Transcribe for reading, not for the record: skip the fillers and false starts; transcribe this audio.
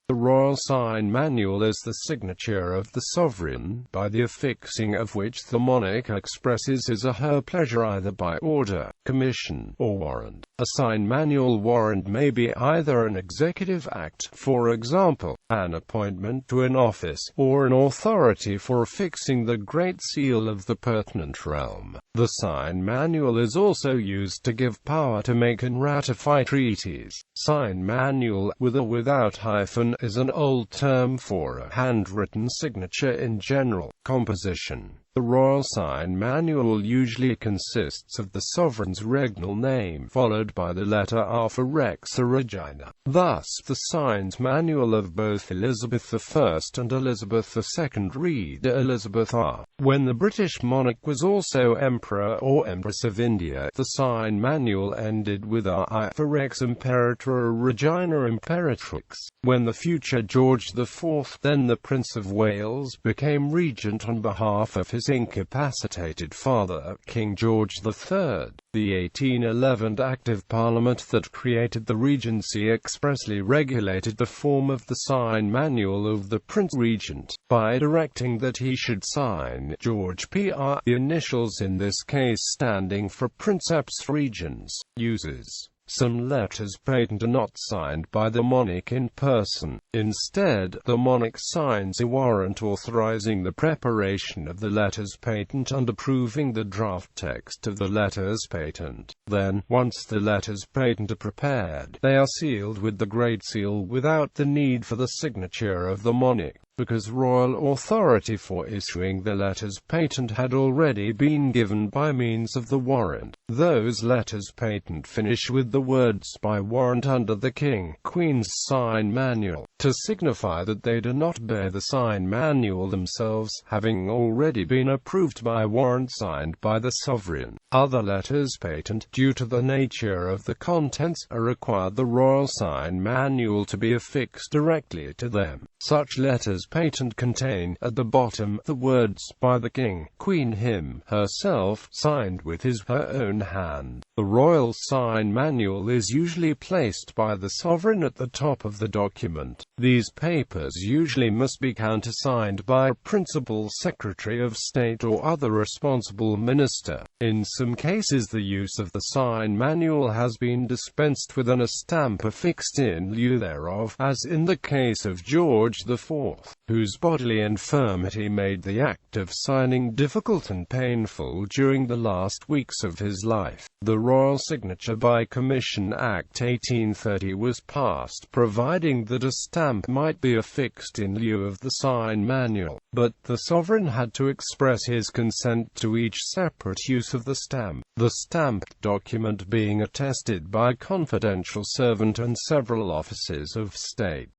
The royal sign manual is the signature of the sovereign, by the affixing of which the monarch expresses his or her pleasure either by order, commission, or warrant. A sign manual warrant may be either an executive act, for example, an appointment to an office, or an authority for affixing the Great Seal of the pertinent realm. The sign manual is also used to give power to make and ratify treaties. Sign manual, with or without hyphen, is an old term for a handwritten signature in general composition. The royal sign manual usually consists of the sovereign's regnal name, followed by the letter R for Rex or Regina. Thus, the signs manual of both Elizabeth I and Elizabeth II read Elizabeth R. When the British monarch was also Emperor or Empress of India, the sign manual ended with RI for Rex Imperator or Regina Imperatrix. When the future George IV, then the Prince of Wales, became regent on behalf of his incapacitated father, King George III, the 1811 Act of Parliament that created the Regency expressly regulated the form of the sign manual of the Prince Regent, by directing that he should sign George Pr, the initials in this case standing for Princeps Regens. Uses. Some letters patent are not signed by the monarch in person. Instead, the monarch signs a warrant authorizing the preparation of the letters patent and approving the draft text of the letters patent. Then, once the letters patent are prepared, they are sealed with the Great Seal without the need for the signature of the monarch, because royal authority for issuing the letters patent had already been given by means of the warrant. Those letters patent finish with the words "by warrant under the King, Queen's sign manual," to signify that they do not bear the sign manual themselves, having already been approved by warrant signed by the sovereign. Other letters patent, due to the nature of the contents, require the royal sign manual to be affixed directly to them. Such letters patent contain, at the bottom, the words, "by the King, Queen him, herself," signed with his/her own hand. The royal sign manual is usually placed by the sovereign at the top of the document. These papers usually must be countersigned by a principal secretary of state or other responsible minister. In some cases the use of the sign manual has been dispensed with and a stamp affixed in lieu thereof, as in the case of George IV, whose bodily infirmity made the act of signing difficult and painful during the last weeks of his life. The Royal Signature by Commission Act 1830 was passed, providing that a stamp might be affixed in lieu of the sign manual, but the sovereign had to express his consent to each separate use of the stamp, the stamped document being attested by a confidential servant and several officers of state.